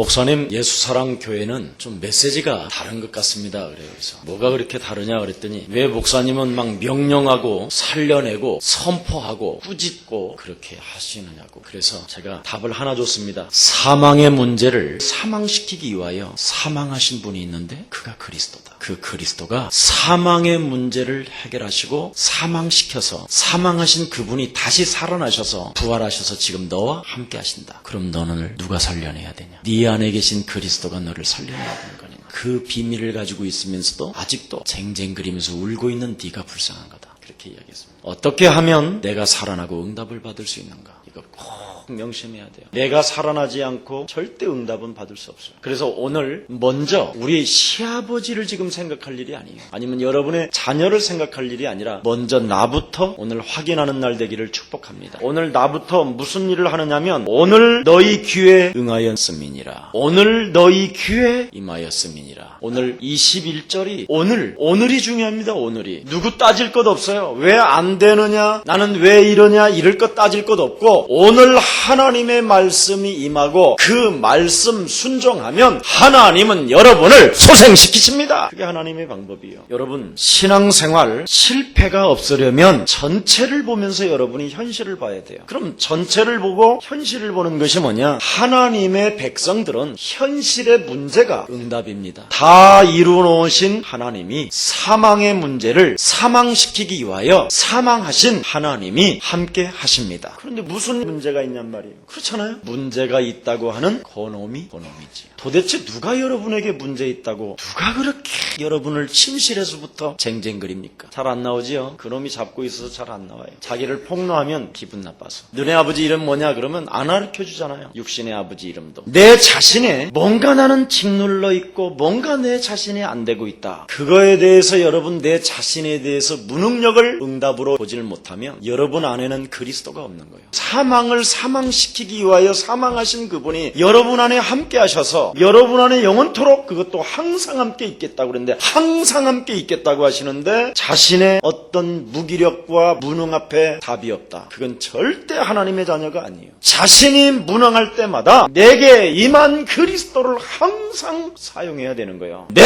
목사님, 예수사랑교회는 좀 메시지가 다른 것 같습니다. 그래요. 그래서 뭐가 그렇게 다르냐 그랬더니 왜 목사님은 막 명령하고 살려내고 선포하고 꾸짖고 그렇게 하시느냐고. 그래서 제가 답을 하나 줬습니다. 사망의 문제를 사망시키기 위하여 사망하신 분이 있는데 그가 그리스도다. 그 그리스도가 사망의 문제를 해결하시고 사망시켜서 사망하신 그분이 다시 살아나셔서 부활하셔서 지금 너와 함께 하신다. 그럼 너는 누가 살려내야 되냐? 네 안에 계신 그리스도가 너를 살려내야 되는 거냐? 그 비밀을 가지고 있으면서도 아직도 쟁쟁거리면서 울고 있는 네가 불쌍한 거다. 그렇게 이야기했습니다. 어떻게 하면 내가 살아나고 응답을 받을 수 있는가? 이거 꼭 명심해야 돼요. 내가 살아나지 않고 절대 응답은 받을 수 없어요. 그래서 오늘 먼저 우리 시아버지를 지금 생각할 일이 아니에요. 아니면 여러분의 자녀를 생각할 일이 아니라 먼저 나부터 오늘 확인하는 날 되기를 축복합니다. 오늘 나부터 무슨 일을 하느냐면 오늘 너희 귀에 응하였음이니라. 오늘 너희 귀에 임하였음이니라. 오늘 21절이 오늘이 중요합니다. 오늘이. 누구 따질 것 없어요. 왜 안 되느냐? 나는 왜 이러냐? 이럴 것 따질 것 없고 오늘 하나님의 말씀이 임하고 그 말씀 순종하면 하나님은 여러분을 소생시키십니다. 그게 하나님의 방법이에요. 여러분 신앙생활 실패가 없으려면 전체를 보면서 여러분이 현실을 봐야 돼요. 그럼 전체를 보고 현실을 보는 것이 뭐냐? 하나님의 백성들은 현실의 문제가 응답입니다. 다 이루어놓으신 하나님이 사망의 문제를 사망시키기 위하여 사망하신 하나님이 함께 하십니다. 그런데 무슨 문제가 있냔 말이에요. 그렇잖아요. 문제가 있다고 하는 그놈이지. 도대체 누가 여러분에게 문제 있다고 누가 그렇게 여러분을 침실에서부터 쟁쟁거립니까? 잘 안 나오지요. 그놈이 잡고 있어서 잘 안 나와요. 자기를 폭로하면 기분 나빠서. 너네 아버지 이름 뭐냐 그러면 안 가르쳐주잖아요. 육신의 아버지 이름도. 내 자신에 뭔가 나는 짓눌러 있고 뭔가 내 자신이 안 되고 있다. 그거에 대해서 여러분 내 자신에 대해서 무능력을 응답으로 보질 못하면 여러분 안에는 그리스도가 없는 거예요. 사망을 사망시키기 위하여 사망하신 그분이 여러분 안에 함께 하셔서 여러분 안에 영원토록 그것도 항상 함께 있겠다고 그랬는데 항상 함께 있겠다고 하시는데 자신의 어떤 무기력과 무능 앞에 답이 없다. 그건 절대 하나님의 자녀가 아니에요. 자신이 무능할 때마다 내게 임한 그리스도를 항상 사용해야 되는 거예요. 내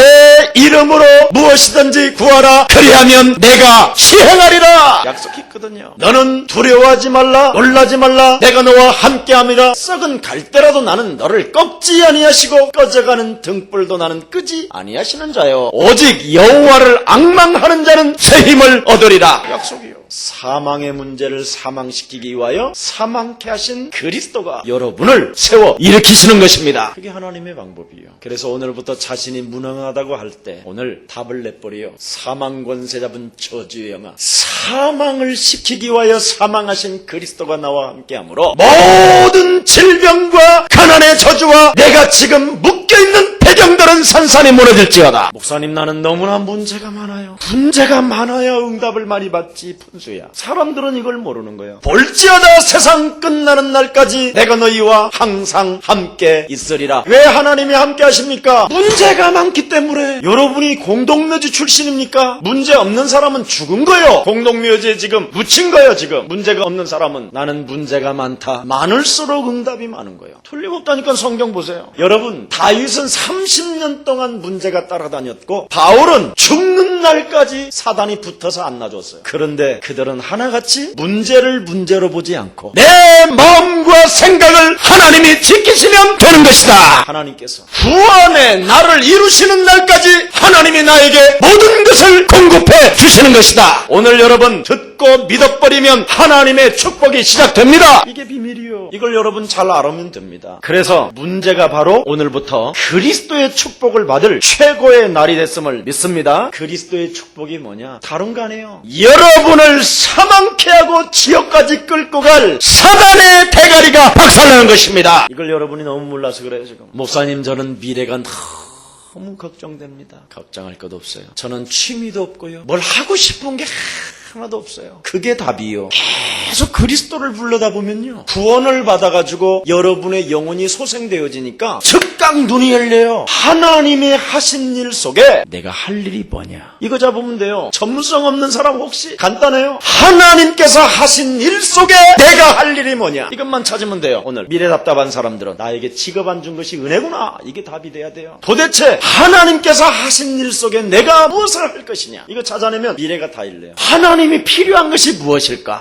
이름으로 무엇이든지 구하라. 그리하면 내가 시행하리라. 약속했거든요. 너는 두려워하지 말라. 놀라지 말라. 내가 너와 함께함이라. 썩은 갈대라도 나는 너를 꺾지 아니하시고 꺼져가는 등불도 나는 끄지 아니하시는 자요. 오직 여호와를 앙망하는 자는 새 힘을 얻으리라. 약속이요. 사망의 문제를 사망시키기 위하여 사망케 하신 그리스도가 여러분을 세워 일으키시는 것입니다. 그게 하나님의 방법이에요. 그래서 오늘부터 자신이 무능하다고 할 때 오늘 답을 내버려요. 사망 권세 잡은 저주의 영아, 사망을 시키기 위하여 사망하신 그리스도가 나와 함께하므로 모든 질병과 가난의 저주와 내가 지금 묶여있는 배경들은 산산이 무너질지어다. 목사님 나는 너무나 문제가 많아요. 문제가 많아야 응답을 많이 받지 푼수야. 사람들은 이걸 모르는 거예요. 볼지어다 세상 끝나는 날까지 내가 너희와 항상 함께 있으리라. 왜 하나님이 함께 하십니까? 문제가 많기 때문에. 여러분이 공동묘지 출신입니까? 문제 없는 사람은 죽은 거예요. 공동묘지에 지금 묻힌 거예요. 지금 문제가 없는 사람은 나는 문제가 많다. 많을수록 응답이 많은 거예요. 틀림없다니까 성경 보세요. 여러분 다윗은 30년 동안 문제가 따라다녔고 바울은 죽는 날까지 사단이 붙어서 안 놔줬어요. 그런데 그들은 하나같이 문제를 문제로 보지 않고 내 마음과 생각을 하나님이 지키시면 되는 것이다. 하나님께서 구원의 나를 이루시는 날까지 하나님이 나에게 모든 것을 공급해 주시는 것이다. 오늘 여러분 듣고 믿어버리면 하나님의 축복이 시작됩니다. 이게 비밀이요. 이걸 여러분 잘 알으면 됩니다. 그래서 문제가 바로 오늘부터 그리스도의 축복을 받을 최고의 날이 됐음을 믿습니다. 그리스도의 축복이 뭐냐? 다른 거 아니에요. 여러분을 사망케 하고 지옥까지 끌고 갈 사단의 대가리가 박살나는 것입니다. 이걸 여러분이 너무 몰라서 그래요. 지금 목사님 저는 미래가 너무 걱정됩니다. 걱정할 것 없어요. 저는 취미도 없고요. 뭘 하고 싶은 게 하나도 없어요. 그게 답이요. 계속 그리스도를 불러다 보면요, 구원을 받아가지고 여러분의 영혼이 소생되어지니까 즉각 눈이 열려요. 하나님이 하신 일 속에 내가 할 일이 뭐냐, 이거 잡으면 돼요. 전문성 없는 사람 혹시? 간단해요. 하나님께서 하신 일 속에 내가 할 일이 뭐냐, 이것만 찾으면 돼요. 오늘 미래 답답한 사람들은 나에게 직업 안 준 것이 은혜구나, 이게 답이 돼야 돼요. 도대체 하나님께서 하신 일 속에 내가 무엇을 할 것이냐, 이거 찾아내면 미래가 다 일래요. 하나님이 필요한 것이 무엇일까?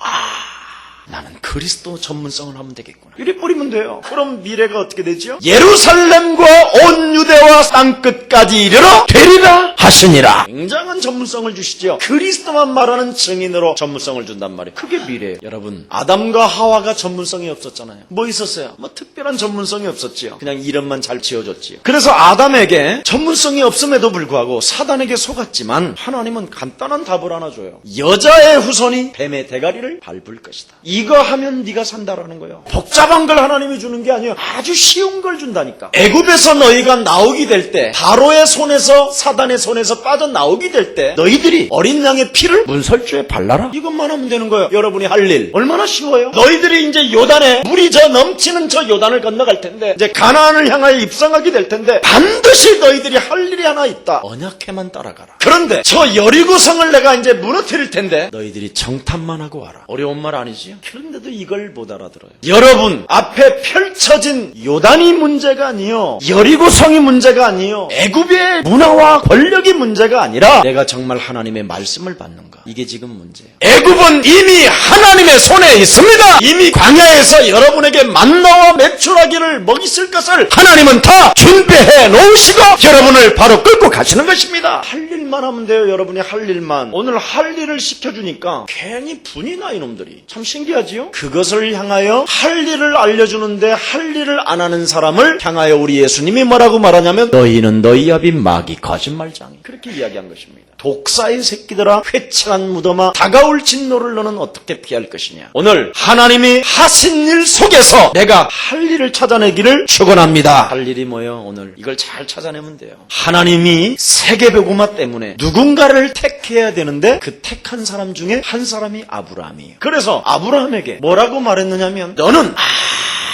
나는 그리스도 전문성을 하면 되겠구나, 이래 버리면 돼요. 그럼 미래가 어떻게 되죠? 예루살렘과 온 유대와 땅끝까지 이르러 되리라 하시니라. 굉장한 전문성을 주시죠. 그리스도만 말하는 증인으로 전문성을 준단 말이에요. 그게 미래예요. 여러분, 아담과 하와가 전문성이 없었잖아요. 뭐 있었어요? 뭐 특별한 전문성이 없었지요. 그냥 이름만 잘 지어줬지요. 그래서 아담에게 전문성이 없음에도 불구하고 사단에게 속았지만 하나님은 간단한 답을 하나 줘요. 여자의 후손이 뱀의 대가리를 밟을 것이다. 이거 하면 네가 산다라는 거예요. 복잡한 걸 하나님이 주는 게 아니에요. 아주 쉬운 걸 준다니까. 애굽에서 너희가 나오게 될 때, 바로의 손에서, 사단의 손에서 빠져나오게 될 때 너희들이 어린 양의 피를 문설주에 발라라, 이것만 하면 되는 거예요. 여러분이 할 일 얼마나 쉬워요. 너희들이 이제 요단에 물이 저 넘치는 저 요단을 건너갈 텐데, 이제 가나안을 향하여 입성하게 될 텐데, 반드시 너희들이 할 일이 하나 있다. 언약회만 따라가라. 그런데 저 여리고성을 내가 이제 무너뜨릴 텐데 너희들이 정탐만 하고 와라. 어려운 말 아니지요? 그런데도 이걸 못 알아들어요. 여러분, 앞에 펼쳐진 요단이 문제가 아니요, 여리고성이 문제가 아니요, 애굽의 문화와 권력이 문제가 아니라 내가 정말 하나님의 말씀을 받는가, 이게 지금 문제예요. 애굽은 이미 하나님의 손에 있습니다. 이미 광야에서 여러분에게 만나와 메추라기를 먹이실 것을 하나님은 다 준비해 놓으시고 여러분을 바로 끌고 가시는 것입니다. 할 일만 하면 돼요. 여러분이 할 일만. 오늘 할 일을 시켜주니까 괜히 분이 나, 이놈들이. 참 신기하지요? 그것을 향하여 할 일을 알려주는데 할 일을 안 하는 사람을 향하여 우리 예수님이 뭐라고 말하냐면, 너희는 너희 아비 마귀 거짓말장이, 그렇게 이야기한 것입니다. 독사의 새끼들아, 회칠한 무덤아, 다가올 진노를 너는 어떻게 피할 것이냐. 오늘 하나님이 하신 일 속에서 내가 할 일을 찾아내기를 축원합니다. 할 일이 뭐예요? 오늘 이걸 잘 찾아내면 돼요. 하나님이 세계복음화 때문에 누군가를 택해야 되는데 그 택한 사람 중에 한 사람이 아브라함이에요. 그래서 아브라함에게 뭐라고 말했느냐면, 너는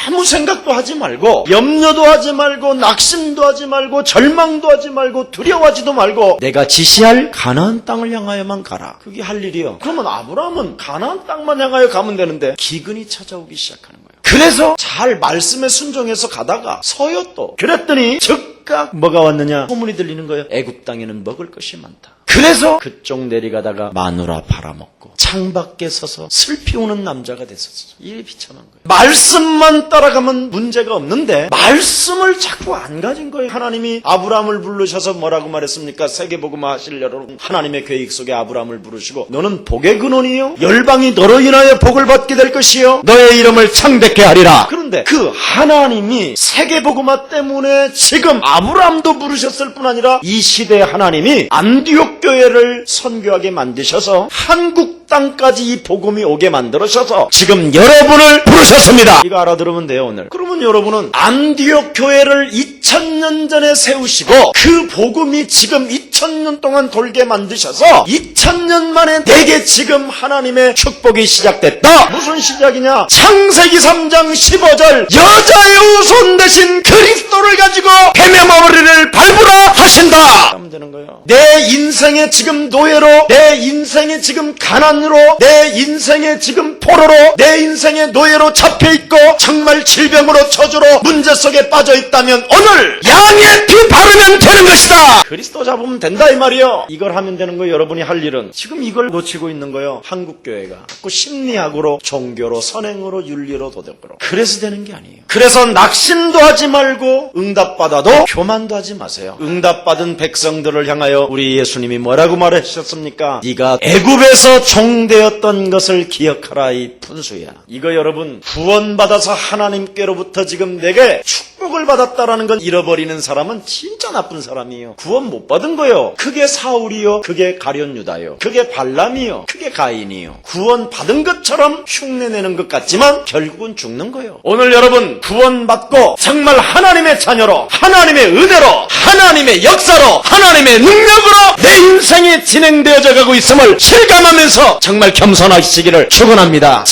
아무 생각도 하지 말고, 염려도 하지 말고, 낙심도 하지 말고, 절망도 하지 말고, 두려워하지도 말고, 내가 지시할 가나안 땅을 향하여만 가라. 그게 할 일이요. 그러면 아브라함은 가나안 땅만 향하여 가면 되는데 기근이 찾아오기 시작하는 거예요. 그래서 잘 말씀에 순종해서 가다가 서요 또. 그랬더니 즉각 뭐가 왔느냐, 소문이 들리는 거예요. 애굽 땅에는 먹을 것이 많다. 그래서 그쪽 내려가다가 마누라 팔아먹고 창밖에 서서 슬피 우는 남자가 됐었어. 이게 비참한 거예요. 말씀만 따라가면 문제가 없는데 말씀을 자꾸 안 가진 거예요. 하나님이 아브라함을 부르셔서 뭐라고 말했습니까? 세계복음화 하실 여러분, 하나님의 계획 속에 아브라함을 부르시고, 너는 복의 근원이요, 열방이 너로 인하여 복을 받게 될 것이요, 너의 이름을 창대케 하리라. 그런데 그 하나님이 세계복음화 때문에 지금 아브라함도 부르셨을 뿐 아니라 이 시대의 하나님이 안디옥 교회를 선교하게 만드셔서 한국 땅까지 이 복음이 오게 만들어셔서 지금 여러분을 부르셨습니다. 이거 알아들으면 돼요. 오늘. 그러면 여러분은 안디옥 교회를 2000년 전에 세우시고 그 복음이 지금 2000년 동안 돌게 만드셔서 2000년 만에 내게 지금 하나님의 축복이 시작됐다. 무슨 시작이냐? 창세기 3장 15절, 여자의 후손 대신 그리스도를 가지고 뱀의 머리를 밟으라 하신다. 하면 되는 거예요. 내 인생에 지금 노예로, 내 인생에 지금 가난으로, 내 인생에 지금 포로로, 내 인생의 노예로 잡혀있고 정말 질병으로 저주로 문제 속에 빠져있다면 오늘 양의 피 바르면 되는 것이다. 그리스도 잡으면 된다 이 말이요. 이걸 하면 되는 거예요. 여러분이 할 일은. 지금 이걸 놓치고 있는 거예요. 한국교회가 자꾸 심리학으로, 종교로, 선행으로, 윤리로, 도덕으로. 그래서 되는 게 아니에요. 그래서 낙심도 하지 말고 응답받아도 교만도 하지 마세요. 응답받은 백성들을 향하여 우리 예수님이 뭐라고 말하셨습니까? 네가 애굽에서 종되었던 것을 기억하라 이 푼수야. 이거 여러분, 구원받아서 하나님께로부터 지금 내게 축복을 축복을 받았다라는 걸 잃어버리는 사람은 진짜 나쁜 사람이에요. 구원 못 받은 거요. 그게 사울이요, 그게 가룟 유다요, 그게 발람이요, 그게 가인이요. 구원 받은 것처럼 흉내내는 것 같지만 결국은 죽는 거예요. 오늘 여러분 구원 받고 정말 하나님의 자녀로, 하나님의 은혜로, 하나님의 역사로, 하나님의 능력으로 내 인생이 진행되어져 가고 있음을 실감하면서 정말 겸손하시기를 축원합니다.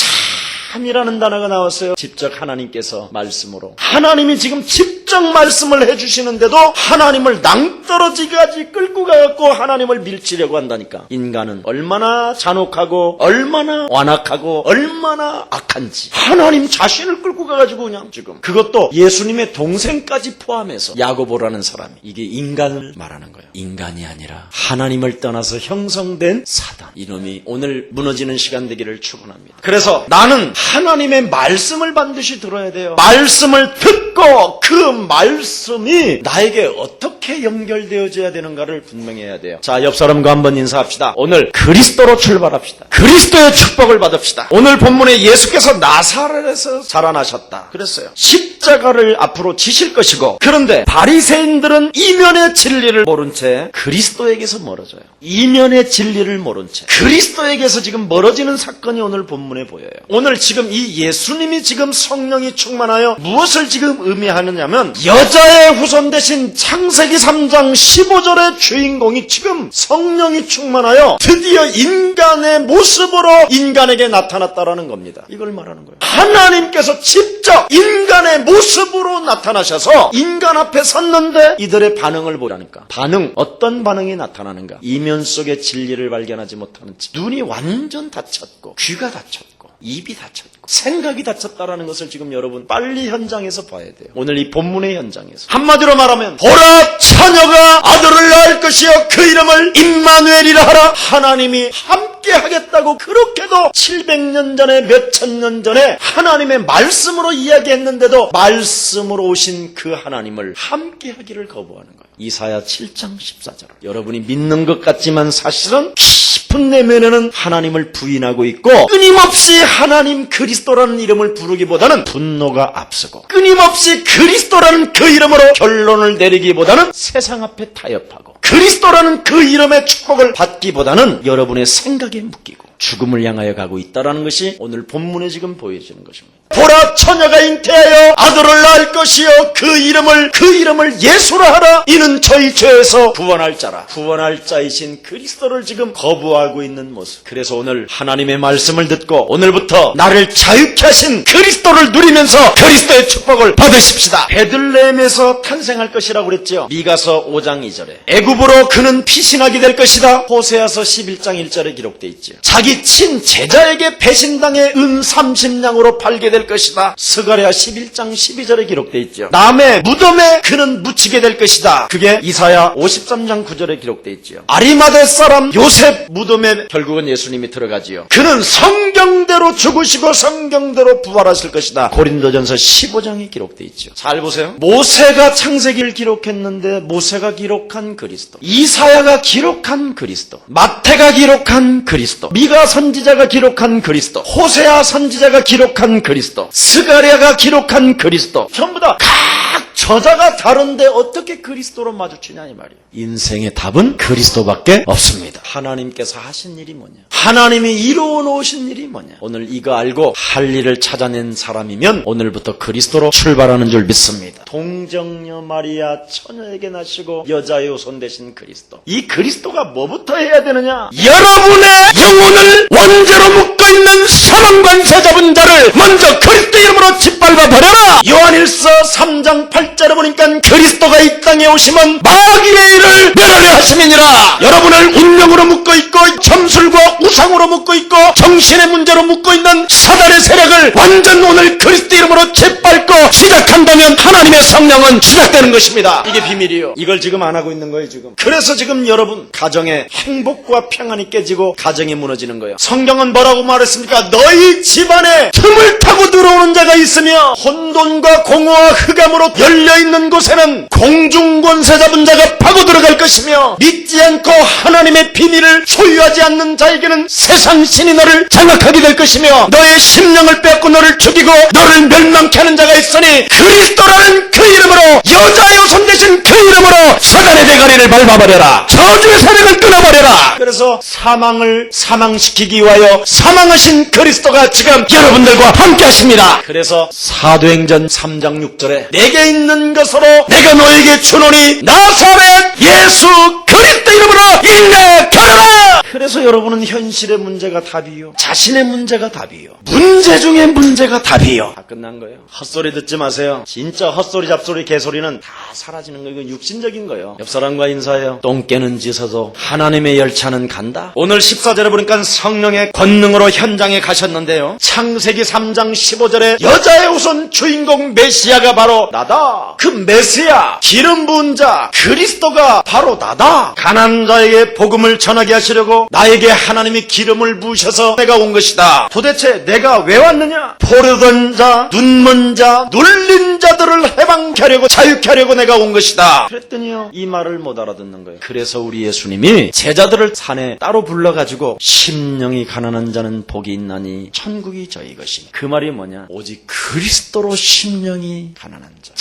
참이라는 단어가 나왔어요. 직접 하나님께서 말씀으로. 하나님이 지금 직접 말씀을 해주시는데도 하나님을 낭떠러지까지 끌고 가갖고 하나님을 밀치려고 한다니까. 인간은 얼마나 잔혹하고 얼마나 완악하고 얼마나 악한지. 하나님 자신을 끌고 가가지고 그냥 지금. 그것도 예수님의 동생까지 포함해서 야고보라는 사람이. 이게 인간을 말하는 거예요. 인간이 아니라 하나님을 떠나서 형성된 사단. 이놈이 오늘 무너지는 시간 되기를 축원합니다. 그래서 나는 하나님의 말씀을 반드시 들어야 돼요. 말씀을 듣고 그 말씀이 나에게 어떻게 연결되어져야 되는가를 분명히 해야 돼요. 자, 옆 사람과 한번 인사합시다. 오늘 그리스도로 출발합시다. 그리스도의 축복을 받읍시다. 오늘 본문에 예수께서 나사렛에서 자라나셨다 그랬어요. 십자가를 앞으로 지실 것이고, 그런데 바리새인들은 이면의 진리를 모른 채 그리스도에게서 멀어져요. 이면의 진리를 모른 채 그리스도에게서 지금 멀어지는 사건이 오늘 본문에 보여요. 오늘 지금 이 예수님이 지금 성령이 충만하여 무엇을 지금 의미하느냐면, 여자의 후손 대신 창세기 3장 15절의 주인공이 지금 성령이 충만하여 드디어 인간의 모습으로 인간에게 나타났다라는 겁니다. 이걸 말하는 거예요. 하나님께서 직접 인간의 모습으로 나타나셔서 인간 앞에 섰는데 이들의 반응을 보라니까. 반응, 어떤 반응이 나타나는가? 이면 속의 진리를 발견하지 못하는 채 눈이 완전 닫혔고, 귀가 닫혔고, 입이 닫혔고, 생각이 닫혔다라는 것을 지금 여러분 빨리 현장에서 봐야 돼요. 오늘 이 본문의 현장에서. 한마디로 말하면, 보라, 처녀가 아들을 낳을 것이요 그 이름을 임마누엘이라 하라. 하나님이 함께 하겠다고 그렇게도 700년 전에, 몇천 년 전에 하나님의 말씀으로 이야기했는데도 말씀으로 오신 그 하나님을 함께 하기를 거부하는 거예요. 이사야 7장 14절. 여러분이 믿는 것 같지만 사실은 깊은 내면에는 하나님을 부인하고 있고, 끊임없이 하나님 그리스도라는 이름을 부르기보다는 분노가 앞서고, 끊임없이 그리스도라는 그 이름으로 결론을 내리기보다는 세상 앞에 타협하고, 그리스도라는 그 이름의 축복을 받기보다는 여러분의 생각에 묶이고 죽음을 향하여 가고 있다는 것이 오늘 본문에 지금 보여지는 것입니다. 보라, 처녀가 잉태하여 아들을 낳을 것이요 그 이름을 예수라 하라. 이는 저희 죄에서 구원할 자라. 구원할 자이신 그리스도를 지금 거부하고 있는 모습. 그래서 오늘 하나님의 말씀을 듣고 오늘부터 나를 자유케 하신 그리스도를 누리면서 그리스도의 축복을 받으십시다. 베들레헴에서 탄생할 것이라고 그랬죠. 미가서 5장 2절에 애굽으로 그는 피신하게 될 것이다. 호세아서 11장 1절에 기록되어 있죠. 자기 친 제자에게 배신당해 은 30냥으로 팔게 될 것이다. 스가랴 11장 12절에 기록되어 있죠. 남의 무덤에 그는 묻히게 될 것이다. 그게 이사야 53장 9절에 기록되어 있죠. 아리마대 사람 요셉 무덤에 결국은 예수님이 들어가지요. 그는 성경대로 죽으시고 성경대로 부활하실 것이다. 고린도전서 15장에 기록되어 있죠. 잘 보세요. 모세가 창세기를 기록했는데 모세가 기록한 그리스도, 이사야가 기록한 그리스도, 마태가 기록한 그리스도, 미가 선지자가 기록한 그리스도, 호세아 선지자가 기록한 그리스도, 스가랴가 기록한 그리스도, 전부 다 각 저자가 다른데 어떻게 그리스도로 마주치냐 이 말이에요. 인생의 답은 그리스도밖에 없습니다. 하나님께서 하신 일이 뭐냐, 하나님이 이루어 놓으신 일이 뭐냐. 오늘 이거 알고 할 일을 찾아낸 사람이면 오늘부터 그리스도로 출발하는 줄 믿습니다. 동정녀 마리아 처녀에게 나시고 여자의 후손 되신 그리스도. 이 그리스도가 뭐부터 해야 되느냐? 여러분의 영혼을 원죄로 묶고 있는 사망관세 잡은 자를 먼저 그리스도 이름으로 짓밟아 버려라. 요한일서 3장 8절에 보니까 그리스도가 이 땅에 오시면 마귀의 일을 멸하려 하심이니라. 여러분을 운명으로 묶고 있고 점술과 우상으로 묶고 있고 정신의 문제로 묶고 있는 사단의 세력을 완전 오늘 그리스도 이름으로 짓밟고 시작한다면 하나님의 성령은 시작되는 것입니다. 이게 비밀이에요. 이걸 지금 안 하고 있는 거예요 지금. 그래서 지금 여러분 가정의 행복과 평안이 깨지고 가정이 무너지는 거예요. 성경은 뭐라고 말했습니까? 너희 집안에 틈을 타고 들어오는 자가 있으며 혼돈과 공허와 흑암으로 열려있는 곳에는 공중권세 잡은 자가 파고 들어갈 것이며, 믿지 않고 하나님의 비밀을 소유하지 않는 자에게는 세상 신이 너를 장악하게 될 것이며, 너의 심령을 빼앗고 너를 죽이고 너를 멸망케 하는 자가 있으니 그리스도라는 그 이름으로 여자의 후손 되신 그 이름으로 사단의 대가리를 밟아버려라. 저주의 세력을 끊어버려라. 그래서 사망을 사망시키기 위하여 사망하신 그리스도가 지금 여러분들과 함께 하십니다. 그래서 사도행전 3장 6절에 내게 있는 것으로 내가 너에게 주노니 나사렛 예수 그리스도 이름으로 인내하라. 그래서 여러분은 현실의 문제가 답이요, 자신의 문제가 답이요, 문제 중에 문제가 답이요. 다 끝난 거예요. 헛소리 듣지 마세요. 진짜 헛소리 잡소리 개소리는 다 사라지는 거예요. 이건 육신적인 거예요. 옆 사람과 인사해요. 똥 깨는 짓에도 하나님의 열차는 간다. 오늘 14절에 보니까 성령의 권능으로 현장에 가셨는데요, 창세기 3장 15절에 여자의 우선 주인공 메시아가 바로 나다. 그 메시아 기름 부은 자 그리스도가 바로 나다. 가난한 자에게 복음을 전하게 하시려고 나에게 하나님이 기름을 부으셔서 내가 온 것이다. 도대체 내가 왜 왔느냐? 포르던 자, 눈먼 자, 눌린 자들을 해방케 하려고, 자유케 하려고 내가 온 것이다. 그랬더니요, 이 말을 못 알아듣는 거예요. 그래서 우리 예수님이 제자들을 산에 따로 불러가지고 심령이 가난한 자는 복이 있나니 천국이 저희 것이니, 그 말이 뭐냐? 오직 그리스도로 심령이 가난한 자.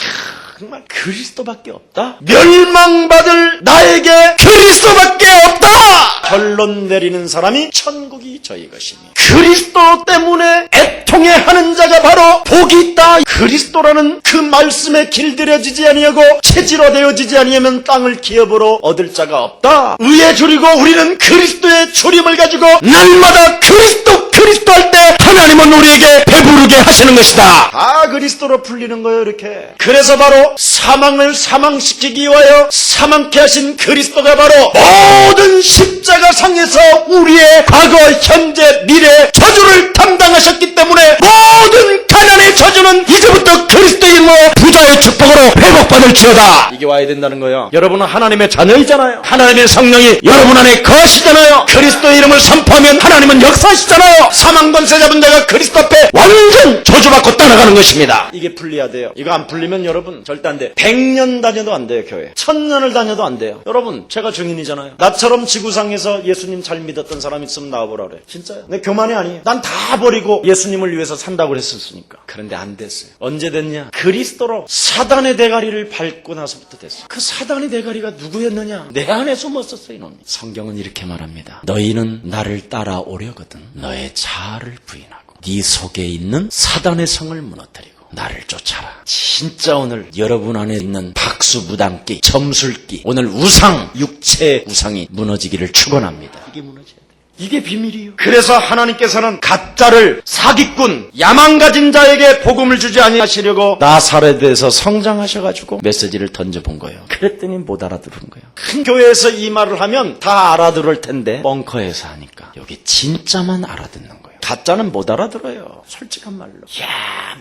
정말 그리스도밖에 없다? 멸망받을 나에게 그리스도밖에 없다! 결론 내리는 사람이 천국이 저희 것이니, 그리스도 때문에 애통해하는 자가 바로 복이 있다. 그리스도라는 그 말씀에 길들여지지 아니하고 체질화되어지지 아니하면 땅을 기업으로 얻을 자가 없다. 의에 줄이고 우리는 그리스도의 줄임을 가지고 날마다 그리스도 할 때 하나님은 우리에게 배부르게 하시는 것이다. 다 그리스도로 풀리는 거예요. 이렇게. 그래서 바로 사망을 사망시키기 위하여 사망케 하신 그리스도가 바로 모든 십자가상에서 우리의 과거, 현재, 미래 저주를 담당하셨기 때문에 모든 가난의 저주는 이제부터 그리스도의 이름으로 부자의 축복으로 회복받을지어다. 이게 와야 된다는 거예요. 여러분은 하나님의 자녀이잖아요. 하나님의 성령이 여러분 안에 거하시잖아요. 그리스도의 이름을 선포하면 하나님은 역사하시잖아요. 사망 권세 잡은 자가 그리스도 앞에 완전 저주받고 떠나가는 것입니다. 이게 풀려야 돼요. 이거 안 풀리면 여러분 절대 안 돼요. 100년 다녀도 안 돼요. 교회 1000년을 다녀도 안 돼요. 여러분 제가 증인이잖아요. 나처럼 지구상에서 예수님 잘 믿었던 사람 있으면 나와보라 그래. 진짜요. 내 교만이 아니에요. 난 다 버리고 예수님을 위해서 산다고 그랬었으니까. 그런데 안 됐어요. 언제 됐냐? 그리스도로 사단의 대가리를 밟고 나서부터 됐어요. 그 사단의 대가리가 누구였느냐? 내 안에 숨었었어 이놈이. 성경은 이렇게 말합니다. 너희는 나를 따라오려거든 너의 자아를 부인하고 네 속에 있는 사단의 성을 무너뜨리고 나를 쫓아라. 진짜 오늘 여러분 안에 있는 박수무당기, 점술기, 오늘 우상, 육체의 우상이 무너지기를 축원합니다. 이게 무너져야 돼요. 이게 비밀이에요. 그래서 하나님께서는 가짜를 사기꾼, 야망 가진 자에게 복음을 주지 아니하시려고 나사렛에서 성장하셔가지고 메시지를 던져본 거예요. 그랬더니 못 알아들은 거예요. 큰 교회에서 이 말을 하면 다 알아들을 텐데 뻥커에서 하니까 여기 진짜만 알아듣는 거예요. 가짜는 못 알아들어요. 솔직한 말로. 이야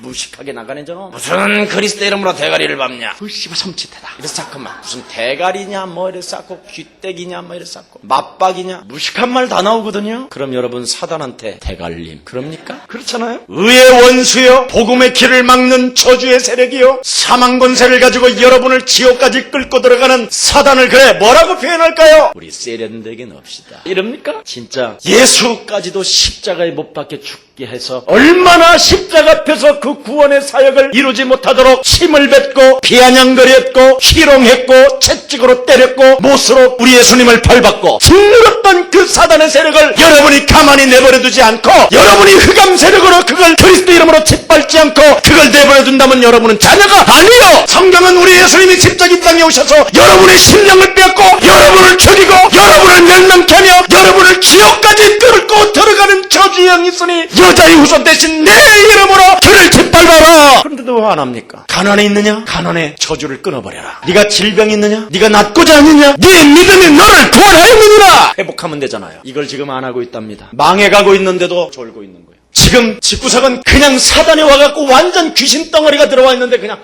무식하게 나가네 저놈. 무슨 그리스도 이름으로 대가리를 밟냐. 씨발 섬찟하다. 이래 쌓고 막 무슨 대가리냐 뭐 이래 쌓고 귀때기냐 뭐 이래 쌓고 맞박이냐 무식한 말 다 나오거든요. 그럼 여러분 사단한테 대갈림 그럽니까? 그렇잖아요. 의의 원수요, 복음의 길을 막는 저주의 세력이요, 사망 권세를 가지고 여러분을 지옥까지 끌고 들어가는 사단을 그래 뭐라고 표현할까요? 우리 세련되게 넣읍시다. 이럽니까? 진짜 예수까지도 십자가에 못 박혀 죽게 해서 얼마나 십자가 앞에서 그 구원의 사역을 이루지 못하도록 침을 뱉고 비아냥거렸고 희롱했고 채찍으로 때렸고 못으로 우리 예수님을 밟았고 짓눌렀던 그 사단의 세력을 여러분이 가만히 내버려두지 않고 여러분이 흑암 세력으로 그걸 그리스도 이름으로 짓밟지 않고 그걸 내버려둔다면 여러분은 자녀가 아니요. 성경은 우리 예수님이 십자가 이 땅에 오셔서 여러분의 심령을 빼앗고 여러분을 죽이고 여러분을 멸망케 하며 여러분을 지옥까지 끌고 들어가는 저주의 영이 있으니 여자의 후손 대신 내 이름으로 그를 짓밟아라. 그런데도 왜 안 합니까? 가난에 있느냐? 가난의 저주를 끊어버려라. 네가 질병이 있느냐? 네가 낫고자 하느냐? 네 믿음이 너를 구원하였느니라. 회복하면 되잖아요. 이걸 지금 안 하고 있답니다. 망해가고 있는데도 졸고 있는 거예요. 지금 집구석은 그냥 사단에 와갖고 완전 귀신 덩어리가 들어와 있는데 그냥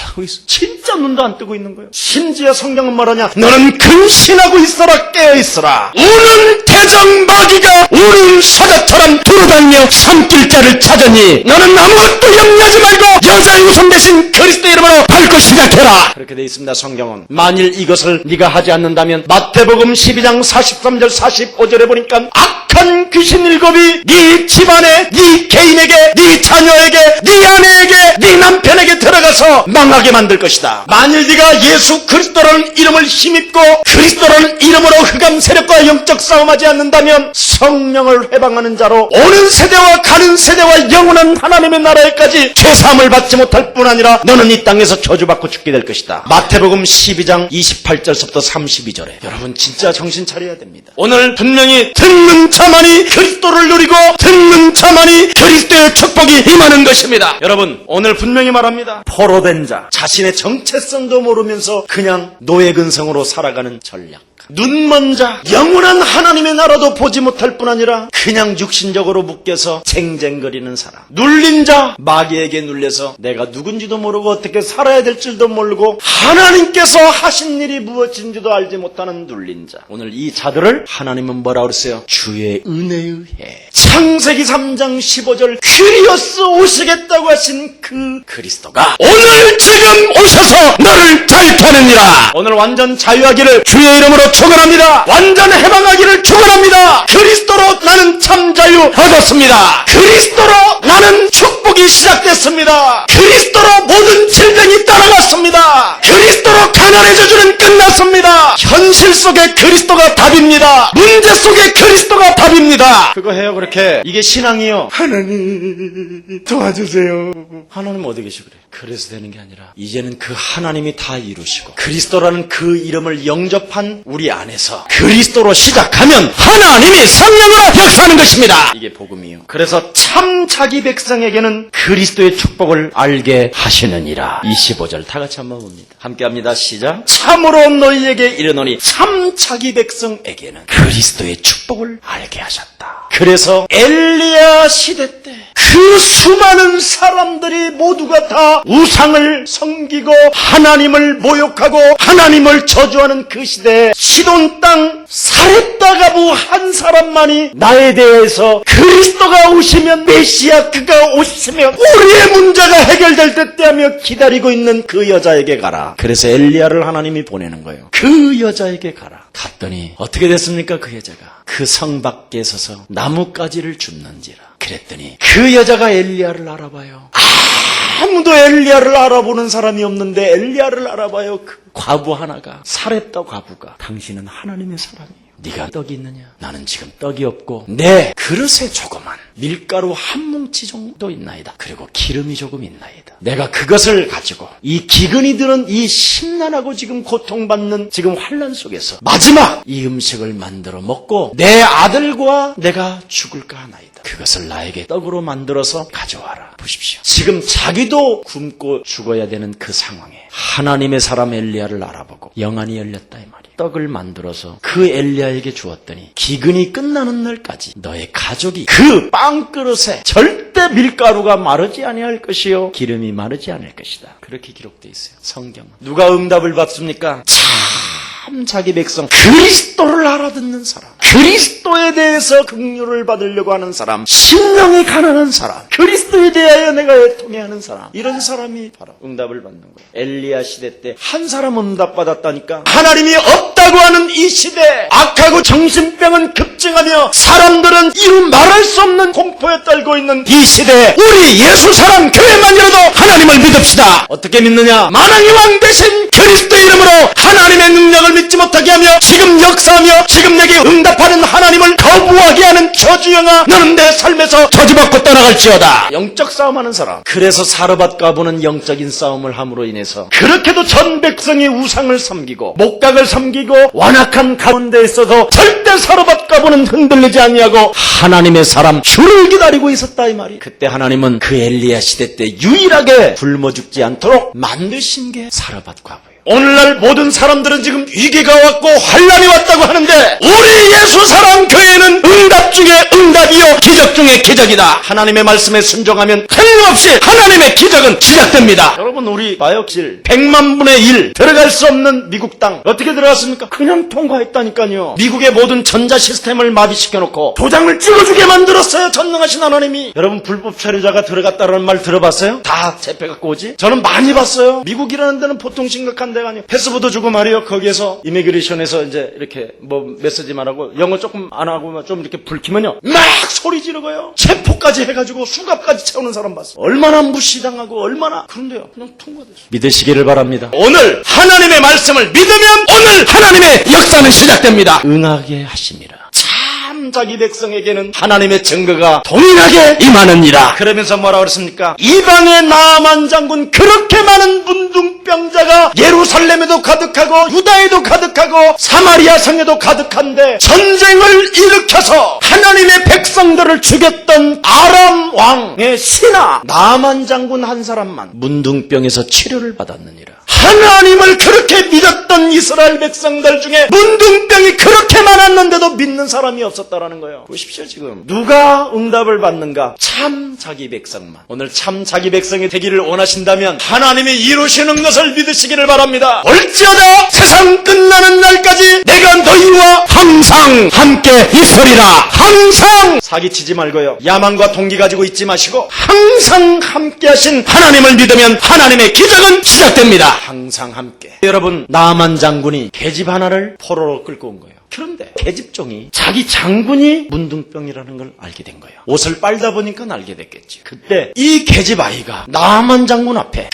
하고 있어. 진짜 눈도 안 뜨고 있는 거예요. 심지어 성경은 말하냐? 너는 근신하고 있어라, 깨어있어라. 우는 태정마귀가 우는 사자처럼 돌아다니며 산길자를 찾으니 너는 아무것도 염려하지 말고 여자의 우선 대신 그리스도 이름으로 밟고 시작해라. 그렇게 돼 있습니다. 성경은. 만일 이것을 네가 하지 않는다면 마태복음 12장 43절 45절에 보니까 악한 귀신 7이 네 집안에, 네 개인에게, 네 자녀에게, 네 아내에게, 네 남편에게 들어가서 만들어서 망하게 만들 것이다. 만일 네가 예수 그리스도라는 이름을 힘입고 그리스도라는 이름으로 흑암 세력과 영적 싸움하지 않는다면 성령을 회방하는 자로 오는 세대와 가는 세대와 영원한 하나님의 나라에까지 죄사함을 받지 못할 뿐 아니라 너는 이 땅에서 저주받고 죽게 될 것이다. 마태복음 12장 28절부터 32절에 여러분 진짜 정신 차려야 됩니다. 오늘 분명히 듣는 자만이 그리스도를 누리고 듣는 자만이 그리스도의 축복이 임하는 것입니다. 여러분 오늘 분명히 말합니다. 포로된 자, 자신의 정체성도 모르면서 그냥 노예근성으로 살아가는 전략. 눈먼 자, 영원한 하나님의 나라도 보지 못할 뿐 아니라 그냥 육신적으로 묶여서 쟁쟁거리는 사람. 눌린 자, 마귀에게 눌려서 내가 누군지도 모르고 어떻게 살아야 될 줄도 모르고 하나님께서 하신 일이 무엇인지도 알지 못하는 눌린 자. 오늘 이 자들을 하나님은 뭐라 그랬어요? 주의 은혜에 의해. 창세기 3장 15절 큐리오스 오시겠다고 하신 그 그리스도가 오늘 지금 오셔서 너를 자유케 하느니라. 오늘 완전 자유하기를 주의 이름으로 축원합니다. 완전 해방하기를 축원합니다. 그리스도로 나는 참 자유 얻었습니다. 그리스도로 나는 축복이 시작됐습니다. 그리스도로 모든 질병이 따라갔습니다. 그리스도로 가난의 저주는 끝났습니다. 현실 속에 그리스도가 답입니다. 문제 속에 그리스도가 답입니다. 그거 해요 그렇게. 이게 신앙이요. 하나님 도와주세요. 하나님 어디 계시고 그래. 그래서 되는 게 아니라 이제는 그 하나님이 다 이루시고 그리스도라는 그 이름을 영접한 우리 안에서 그리스도로 시작하면 하나님이 성령으로 역사하는 것입니다. 이게 복음이요. 그래서 참 자기 백성에게는 그리스도의 축복을 알게 하시느니라. 25절 다 같이 한번 봅니다. 함께합니다. 시작. 참으로 너희에게 이르노니 참 자기 백성에게는 그리스도의 축복을 알게 하셨다. 그래서 엘리야 시대 때 그 수많은 사람들이 모두가 다 우상을 섬기고 하나님을 모욕하고 하나님을 저주하는 그 시대에 시돈 땅 사렙다 가부 한 사람만이 나에 대해서 그리스도가 오시면 메시아 그가 오시면 우리의 문제가 해결될 때 하며 기다리고 있는 그 여자에게 가라. 그래서 엘리야를 하나님이 보내는 거예요. 그 여자에게 가라. 갔더니 어떻게 됐습니까? 그 여자가 그 성 밖에 서서 나뭇가지를 줍는지라. 그랬더니 그 여자가 엘리야를 알아봐요. 아무도 엘리야를 알아보는 사람이 없는데 엘리야를 알아봐요. 그 과부 하나가, 사렙다 과부가, 당신은 하나님의 사람이에요. 네가 떡이 있느냐? 나는 지금 떡이 없고 내 그릇에 조그만 밀가루 한 뭉치 정도 있나이다. 그리고 기름이 조금 있나이다. 내가 그것을 가지고 이 기근이 드는 이 심란하고 지금 고통받는 지금 환난 속에서 마지막 이 음식을 만들어 먹고 내 아들과 내가 죽을까 하나이다. 그것을 나에게 떡으로 만들어서 가져와라. 보십시오. 지금 자기도 굶고 죽어야 되는 그 상황에 하나님의 사람 엘리야를 알아보고 영안이 열렸다 이 말이에요. 떡을 만들어서 그 엘리야에게 주었더니 기근이 끝나는 날까지 너의 가족이 그 빵그릇에 절대 밀가루가 마르지 아니할 것이요 기름이 마르지 않을 것이다. 그렇게 기록되어 있어요. 성경은. 누가 응답을 받습니까? 참 자기 백성 그리스도를 알아듣는 사람, 그리스도에 대해서 긍휼을 받으려고 하는 사람, 심령이 가난한 사람, 그리스도에 대하여 내가 애통해하는 사람, 이런 사람이 바로 응답을 받는 거예요. 엘리야 시대 때 한 사람 응답받았다니까. 하나님이 없다고 하는 이 시대, 악하고 정신병은 급증하며 사람들은 이루 말할 수 없는 공포에 떨고 있는 이 시대에 우리 예수 사랑 교회만이라도 하나님을 믿읍시다. 어떻게 믿느냐? 만왕의 왕 대신 그리스도 이름으로 하나님의 능력을 믿지 못하게 하며 지금 역사하며 지금 내게 응답하는 하나님을 거부하게 하는 저주영아, 너는 내 삶에서 저주받고 떠나갈지어다. 영적 싸움하는 사람. 그래서 사르밧 과부는 영적인 싸움을 함으로 인해서 그렇게도 전 백성이 우상을 섬기고 목각을 섬기고 완악한 가운데 있어서 절대 사르밧 과부는 흔들리지 아니하고 하나님의 사람 주를 기다리고 있었다 이 말이. 그때 하나님은 그 엘리야 시대 때 유일하게 굶어 죽지 않도록 만드신 게 사르밧 과부예요. 오늘날 모든 사람들은 지금 위기가 왔고 환란이 왔다고 하는데 우리 예수 사랑 교회는 응답 중에 응답이요 기적 중에 기적이다. 하나님의 말씀에 순종하면 틀림없이 하나님의 기적은 시작됩니다. 여러분 우리 마역실 100만 분의 1 들어갈 수 없는 미국 땅 어떻게 들어갔습니까? 그냥 통과했다니까요. 미국의 모든 전자 시스템을 마비시켜놓고 도장을 찍어주게 만들었어요. 전능하신 하나님이. 여러분 불법 체류자가 들어갔다는 말 들어봤어요? 다 재패 갖고 오지? 저는 많이 봤어요. 미국이라는 데는 보통 심각한 데가 아니에요. 패스포드 주고 말이요. 거기에서 이미그레이션에서 이제 이렇게 뭐 메시지만 하고 영어 조금 안 하고 좀 이렇게 불키면요. 막 소리 지르고요. 체포까지 해가지고 수갑까지 채우는 사람 봤어요. 얼마나 무시당하고 얼마나. 그런데요. 그냥 통과됐어요. 믿으시기를 바랍니다. 오늘 하나님의 말씀을 믿으면 오늘 하나님의 역사는 시작됩니다. 응하게 하심이라. 참 자기 백성에게는 하나님의 증거가 동일하게 임하느니라. 그러면서 뭐라고 그랬습니까? 이방의 나아만 장군 그렇게 많은 문둥병자가 예루살렘에도 가득하고 유다에도 가득하고 사마리아 성에도 가득한데 전쟁을 일으켜서 하나님의 백성들을 죽였던 아람 왕의 신하 나아만 장군 한 사람만 문둥병에서 치료를 받았느니라. 하나님을 그렇게 믿었던 이스라엘 백성들 중에 문둥병이 그렇게 많았는데도 믿는 사람이 없었다라는 거예요. 보십시오. 지금 누가 응답을 받는가? 참 자기 백성만. 오늘 참 자기 백성이 되기를 원하신다면 하나님이 이루시는 것을 믿으시기를 바랍니다. 올지어다 세상 끝나는 날까지 내가 너희와 항상 함께 있으리라. 항상 사기치지 말고요. 야망과 동기 가지고 있지 마시고 항상 함께 하신 하나님을 믿으면 하나님의 기적은 시작됩니다. 항상 함께. 여러분, 나아만 장군이 계집 하나를 포로로 끌고 온 거예요. 그런데 계집종이 자기 장군이 문둥병이라는 걸 알게 된 거예요. 옷을 빨다 보니까 알게 됐겠죠. 그때 이 계집 아이가 나아만 장군 앞에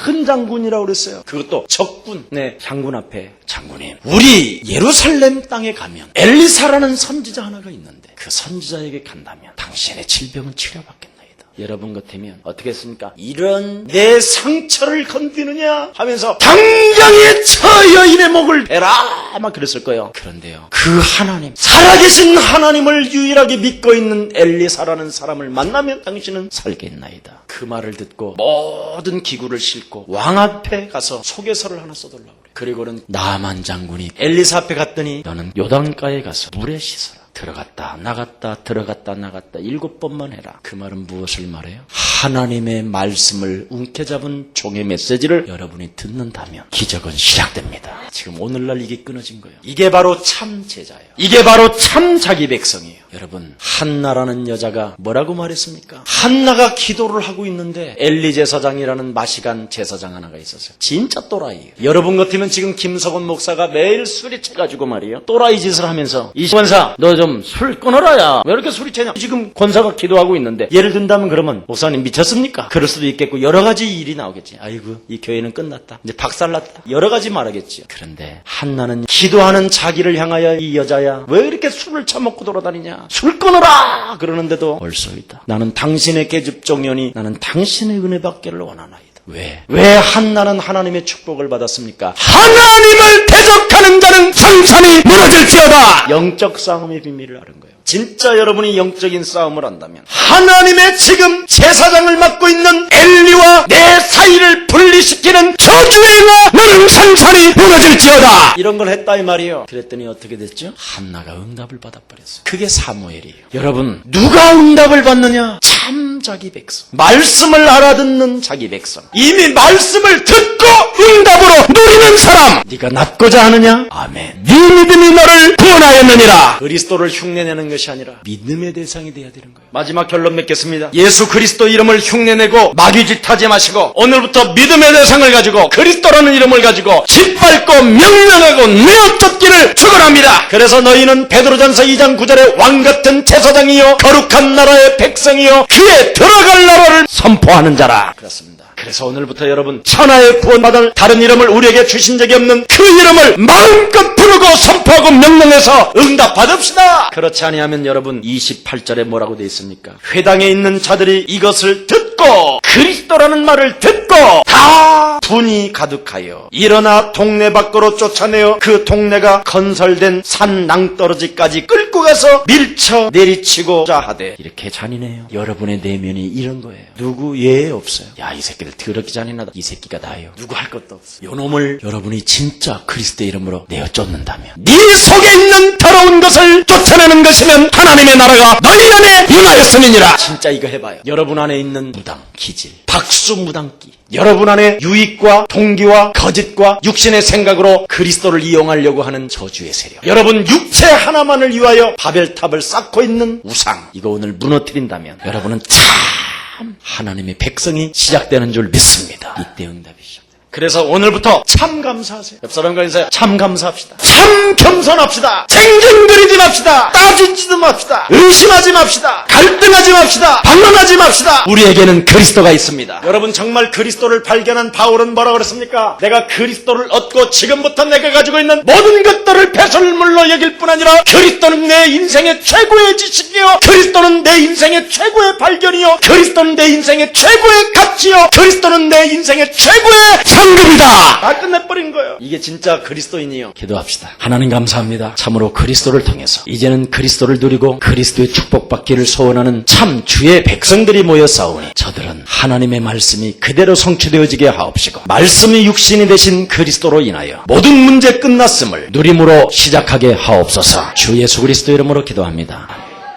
큰 장군이라고 그랬어요. 그것도 적군. 네, 장군 앞에 장군님, 우리 예루살렘 땅에 가면 엘리사라는 선지자 하나가 있는데 그 선지자에게 간다면 당신의 질병은 치료받겠나이다. 여러분 같으면 어떻게 했습니까? 이런 내 상처를 건드느냐 하면서 당장에 저 여인의 목을 베라 막 그랬을 거예요. 그런데요, 그 하나님, 살아계신 하나님을 유일하게 믿고 있는 엘리사라는 사람을 만나면 당신은 살겠나이다. 그 말을 듣고 모든 기구를 싣고 왕 앞에 가서 소개서를 하나 써달라고 그래요. 그리고는 나아만 장군이 엘리사 앞에 갔더니 너는 요단가에 가서 물에 씻어라. 들어갔다 나갔다 들어갔다 나갔다 7번만 해라. 그 말은 무엇을 말해요? 하나님의 말씀을 움켜잡은 종의 메시지를 여러분이 듣는다면 기적은 시작됩니다. 지금 오늘날 이게 끊어진 거예요. 이게 바로 참 제자예요. 이게 바로 참 자기 백성이에요. 여러분, 한나라는 여자가 뭐라고 말했습니까? 한나가 기도를 하고 있는데 엘리 제사장이라는 마시간 제사장 하나가 있었어요. 진짜 또라이예요. 여러분 같으면 지금 김석원 목사가 매일 술이 채가지고 말이에요, 또라이 짓을 하면서 이 권사 너 좀 술 끊어라야, 왜 이렇게 술이 채냐. 지금 권사가 기도하고 있는데 예를 든다면 그러면 목사님 미쳤습니까? 그럴 수도 있겠고 여러 가지 일이 나오겠지. 아이고 이 교회는 끝났다, 이제 박살났다, 여러 가지 말하겠지요. 그런데 한나는 기도하는 자기를 향하여 이 여자야 왜 이렇게 술을 처먹고 돌아다니냐, 술 끊어라 그러는데도 얼쏘이다. 나는 당신의 계집종이오니 나는 당신의 은혜 받기를 원하나이다. 왜 한나는 하나님의 축복을 받았습니까? 하나님을 대적하는 자는 산산이 무너질지어다. 영적 싸움의 비밀을 아는 거예요. 진짜 여러분이 영적인 싸움을 한다면 하나님의 지금 제사장을 맡고 있는 엘리와 내 사이를 분리시키는 저주의 은혜 너는 산산이 무너질지어다. 이런 걸 했다 이 말이에요. 그랬더니 어떻게 됐죠? 한나가 응답을 받아버렸어요. 그게 사무엘이에요. 여러분, 누가 응답을 받느냐? 참 자기 백성, 말씀을 알아듣는 자기 백성, 이미 말씀을 듣고 응답으로 누리는 사람. 네가 낫고자 하느냐? 아멘. 네 믿음이 너를 구원하였느니라. 그리스도를 흉내내는 것이 아니라 믿음의 대상이 돼야 되는 거예요. 마지막 결론 맺겠습니다. 예수 그리스도 이름을 흉내내고 마귀짓 하지 마시고 오늘부터 믿음의 대상을 가지고 그리스도라는 이름을 가지고 짓밟고 명령하고 내어쫓기를 축원합니다. 그래서 너희는 베드로전서 2장 9절에 왕같은 제사장이요 거룩한 나라의 백성이요 그에 들어갈 나라를 선포하는 자라. 그렇습니다. 그래서 오늘부터 여러분, 천하의 구원받을 다른 이름을 우리에게 주신 적이 없는 그 이름을 마음껏 부르고 선포하고 명령해서 응답받읍시다. 그렇지 아니하면 여러분 28절에 뭐라고 되어 있습니까? 회당에 있는 자들이 이것을 듣고 그리스도라는 말을 듣고 다 분이 가득하여 일어나 동네 밖으로 쫓아내어 그 동네가 건설된 산 낭떠러지까지 끌고 가서 밀쳐 내리치고자 하되. 이렇게 잔인해요. 여러분의 내면이 이런 거예요. 누구 예외 없어요. 야, 이 새끼들 더럽게 잔인하다. 이 새끼가 나예요. 누구 할 것도 없어. 요놈을 여러분이 진짜 그리스도의 이름으로 내어 쫓는다면, 네 속에 있는 더러운 것을 쫓아내는 것이면 하나님의 나라가 너희 안에 임하였음이니라. 진짜 이거 해봐요. 여러분 안에 있는 무당, 기질, 박수 무당기, 여러분 안에 유익과 동기와 거짓과 육신의 생각으로 그리스도를 이용하려고 하는 저주의 세력, 여러분 육체 하나만을 위하여 바벨탑을 쌓고 있는 우상, 이거 오늘 무너뜨린다면 여러분은 참 하나님의 백성이 시작되는 줄 믿습니다. 이때 응답이 시작됩니다. 그래서 오늘부터 참 감사하세요. 옆 사람과 인사해. 참 감사합시다. 참 겸손합시다. 쟁쟁거리지 맙시다. 따지지도 맙시다. 의심하지 맙시다. 갈등하지 맙시다. 반론하지 맙시다. 우리에게는 그리스도가 있습니다. 여러분 정말 그리스도를 발견한 바울은 뭐라고 그랬습니까? 내가 그리스도를 얻고 지금부터 내가 가지고 있는 모든 것들을 배설물로 여길 뿐 아니라 그리스도는 내 인생의 최고의 지식이요, 그리스도는 내 인생의 최고의 발견이요, 그리스도는 내 인생의 최고의 가치요, 그리스도는 내 인생의 최고의 상급이다. 다 끝내버린 거예요. 이게 진짜 그리스도인이요. 기도합시다. 하나님 감사합니다. 참으로 그리스도를 통해서 이제는 그리스도를 누리고 그리스도의 축복받기를 소원하는 참 주의 백성들이 모여 싸우니 저들은 하나님의 말씀이 그대로 성취되어지게 하옵시고 말씀이 육신이 되신 그리스도로 인하여 모든 문제 끝났음을 누림으로 시작하게 하옵소서. 주 예수 그리스도 이름으로 기도합니다.